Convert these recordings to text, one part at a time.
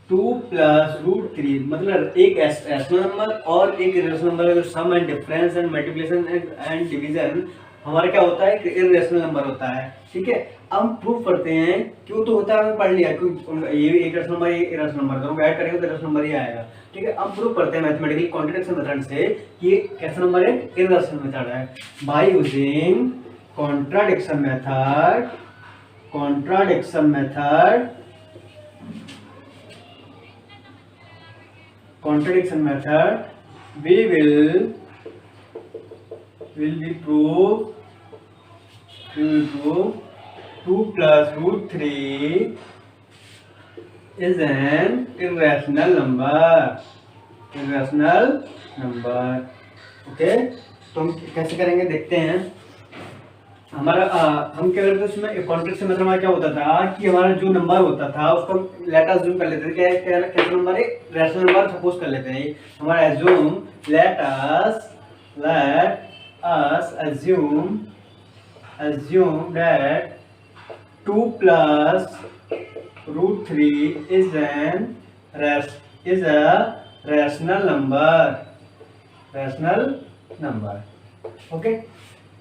2 plus root 3, मतलब एक rational number और एक इरेशनल नंबर का sum and difference and multiplication and division हमारा क्या होता है, इरेशनल नंबर होता है। ठीक है, अब हम प्रूव करते हैं, क्यों तो होता है हमने पढ़ लिया, क्यों ये एक रैशनल नंबर, ये इरेशनल नंबर दोनों ऐड करेंगे तो इरेशनल नंबर ही आएगा। ठीक है, अब प्रूव करते हैं मैथमेटिकली कॉन्ट्रडिक्शन मेथड से कि ये कैसा नंबर है, इरेशनल मेथड है, by using contradiction method. Contradiction method, contradiction method, we will prove 2 plus root 3 is an irrational number, irrational number। Okay, तो हम कैसे करेंगे देखते हैं। हमारा हम क्या करते थे उसमें, कॉन्ट्रडिक्शन मेथड हमारा क्या होता था कि हमारा जो नंबर होता था उसको लेट अस अज्यूम कर लेते थे, क्या कैसा नंबर है, रैशनल नंबर सपोज कर लेते हैं हमारा। Assume, let us assume that 2 plus root 3 is a rational number. Okay,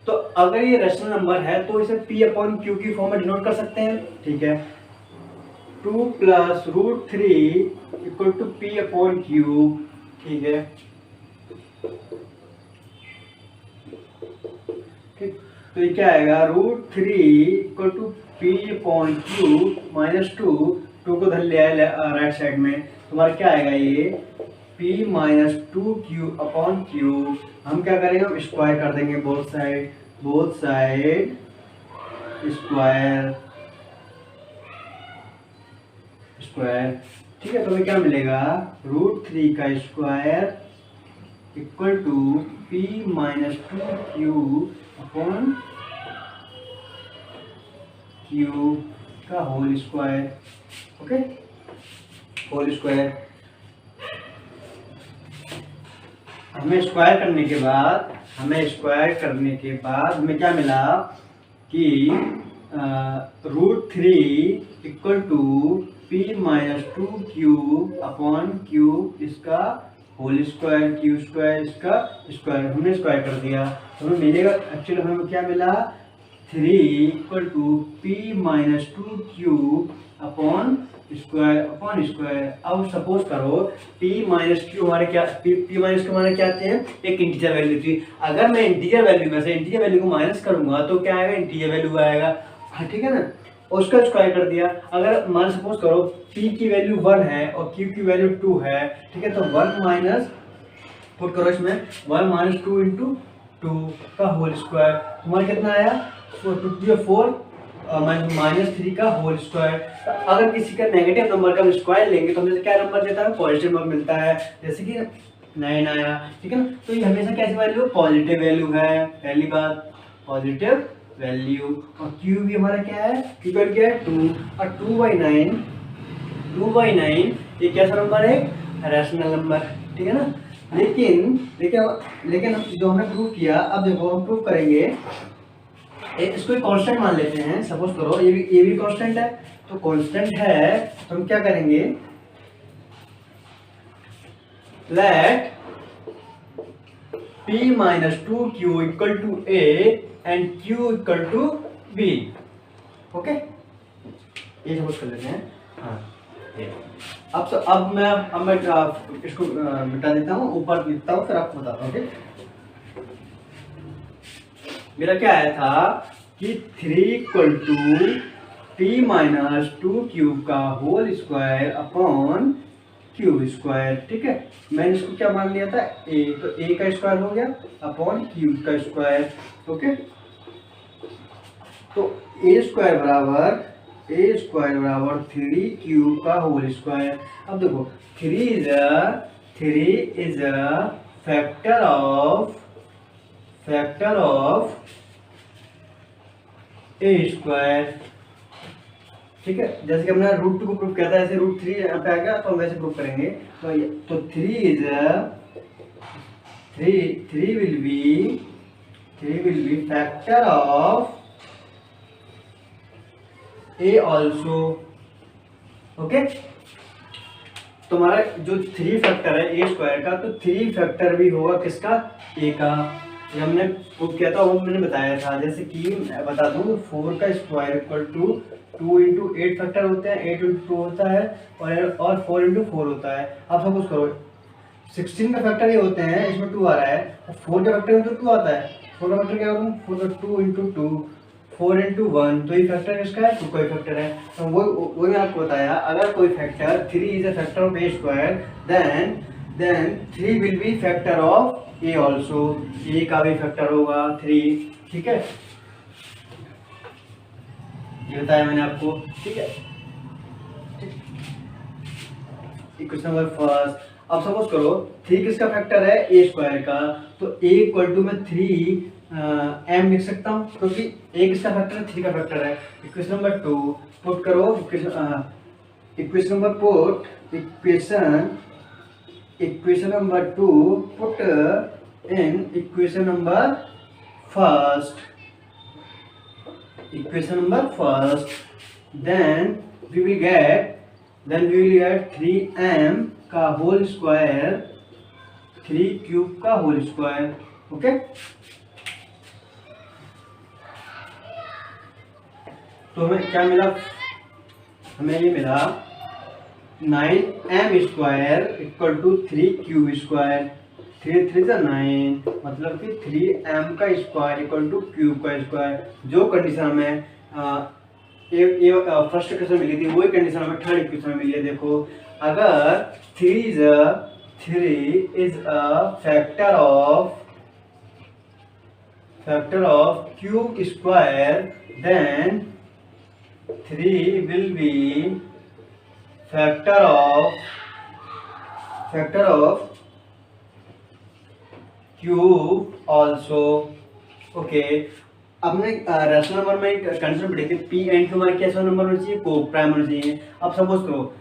तो अगर ये रैशनल नंबर है तो इसे P अपॉन Q की फॉर्म में डिनोट कर सकते हैं। ठीक है, 2 plus root 3 equal to P upon Q। ठीक है, ठीक, तो ये क्या आएगा, root 3 equal to P upon Q minus 2 को धर लिया है राइट साइड में, तुम्हारा क्या आएगा ये P minus 2Q upon Q। हम क्या करेंगे, हम स्क्वायर कर देंगे बोथ साइड स्क्वायर। ठीक है, तो हमें क्या मिलेगा, रूट 3 का square equal to P minus 2Q upon Q का whole square. Okay, whole square. हमें स्क्वायर करने के बाद हमें क्या मिला कि root 3 equal to P minus 2Q upon Q इसका होल स्क्वायर, Q स्क्वायर इसका स्क्वायर, हमने स्क्वायर कर दिया तो हमें मिलेगा, एक्चुअली हमें क्या मिला, 3 equal to P minus 2Q upon square. अब सपोज करो P माइनस Q हमारे क्या, P माइनस Q हमारे क्या आते हैं, एक इंटीजर वैल्यू थी। अगर मैं इंटीजर वैल्यू में से इंटीजर वैल्यू को माइनस करूंगा तो क्या आएगा, इंटीजर वैल्यू आएगा। हाँ, ठीक है ना, उसका स्क्वायर कर दिया। अगर मान सपोज करो P की वैल्यू 1 है और Q की वैल्यू 2 है, ठीक है, तो 1 माइनस पुट करो इसमें, 1 माइनस 2 इंटू 2 का होल स्क्वायर, तुम्हारा कितना आया, 4 माइनस 3 का होल स्क्वायर। अगर किसी का नेगेटिव नंबर का हम स्क्वायर लेंगे तो हमें क्या नंबर देता है, पॉजिटिव नंबर मिलता है, जैसे कि 9 आया। ठीक है ना, तो ये हमेशा कैसी वैल्यू, पॉजिटिव वैल्यू है, पहली बात पॉजिटिव वैल्यू। और Q भी हमारा क्या है, Q क्या है 2, और 2/9 ये कैसा नंबर है, रैशनल नंबर। ठीक है ना, लेकिन जो हमने प्रूव किया, अब देखो हम प्रूव करेंगे, इसको कांस्टेंट मान लेते हैं। सपोज करो ये भी कांस्टेंट है, तो कांस्टेंट है तो हम क्या करेंगे, let P minus 2Q equal to A and Q equal to B। Okay, ये सपोज कर लेते हैं। हाँ, अब मैं इसको मिटा देता हूँ, ऊपर लिखता हूँ, फिर आपको बताता हूँ। ओके, मेरा क्या आया था कि 3 equal to P minus 2Q का whole square upon Q square. ठीक है, मैंने इसको क्या मान लिया था, A, तो A का स्क्वायर हो गया अपॉन Q का स्क्वायर। ओके, तो A स्क्वायर बराबर 3Q का होल स्क्वायर। अब देखो 3 is a factor of A square. ठीक है, जैसे कि हमने रूट 2 को प्रूव किया था, ऐसे रूट 3 यहाँ पे आ गया, तो हम वैसे प्रूव करेंगे। तो 3 will be factor of A also। Okay, तुम्हारा जो 3 फैक्टर है ए स्क्वायर का, तो 3 फैक्टर भी होगा किसका, ए का। ये हमने वो किया था, वो मैंने बताया था। जैसे कि बता दूं 4 का square equal to 2 into 8 factor होते हैं, 8 इंटू 2 होता है, और 4 इंटू 4 होता है। अब सपोज करो 16 का फैक्टर ये होते हैं, इसमें 2 आ रहा है, और 4 का फैक्टर में तो 2 आता है। 4 का फैक्टर क्या करूँ, 4 का 2 इंटू 2, 4 इंटू 1, तो ये फैक्टर किसका है, 2 का फैक्टर है। तो वो मैं आपको बताया, अगर कोई factor 3 is a factor of a square, then 3 will be factor of a also, a का भी फैक्टर होगा 3। ठीक है, ये बताया मैंने आपको। ठीक है, क्वेश्चन नंबर फर्स्ट। अब सपोज करो 3 किसका फैक्टर है, ए स्क्वायर का, तो ए इक्वल टू में 3 एम लिख सकता हूँ, क्योंकि ए किसका फैक्टर है, 3 का फैक्टर है। इक्वेशन नंबर 2 पुट करो, equation number equation number 2 put in equation number first, then we will get 3m का होल स्क्वायर, 3 क्यूब का होल स्क्वायर। ओके, तो हमें क्या मिला, हमें ये मिला 9m square equal to 3 cube square, 3 3 से 9, मतलब कि 3m का स्क्वायर इक्वल टू क्यूब का स्क्वायर। जो कंडीशन हमें फर्स्ट इक्वेशन मिली थी, वही कंडीशन हमें थर्ड इक्वेशन में मिली है। देखो, अगर 3 is a factor of cube square, then 3 will be factor of cube also. Okay, हमने रैशनल नंबर में एक कंडीशन पढ़ी थी, पी एंड क्यू हमारे कैसा नंबर होना चाहिए, को प्राइम होना चाहिए। अब सपोज करो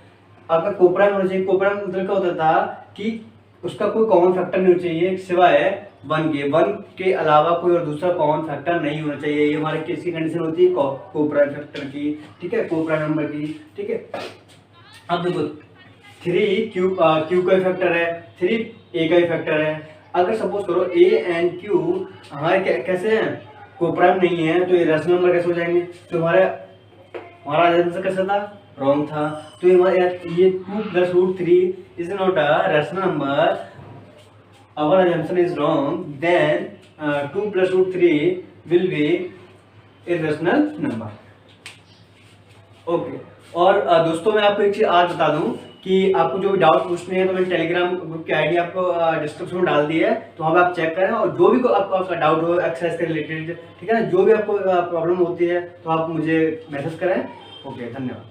अगर को प्राइम होना चाहिए, को प्राइम मतलब क्या होता था कि उसका कोई कॉमन फैक्टर नहीं होना चाहिए सिवाय 1 के, 1 के अलावा कोई और दूसरा कॉमन फैक्टर नहीं होना चाहिए। ये हमारे किसकी कंडीशन होती है, को प्राइम फैक्टर की। ठीक है, को प्राइम नंबर की। ठीक है, अब देखो 3 क्यू का फैक्टर है, 3 ए का फैक्टर है। अगर सपोज करो ए एंड क्यू हमारे कैसे हैं, को प्राइम नहीं है, तो ये रैशनल नंबर कैसे हो जाएंगे। तो हमारा आंसर कैसा था, रॉन्ग था। तो ये 2 plus root 3 is not a rational number, our assumption is wrong, then 2 plus root 3 will be irrational number. Okay, और दोस्तों मैं आपको एक चीज आज बता दूं कि आपको जो भी डाउट पूछने हैं तो मैंने टेलीग्राम ग्रुप की आईडी आपको डिस्क्रिप्शन में डाल दी है, तो वहाँ पे आप चेक करें, और जो भी आपका डाउट हो एक्सरसाइज के रिलेटेड, ठीक है ना, जो भी आपको प्रॉब्लम होती है तो आप मुझे मैसेज करें। ओके, धन्यवाद।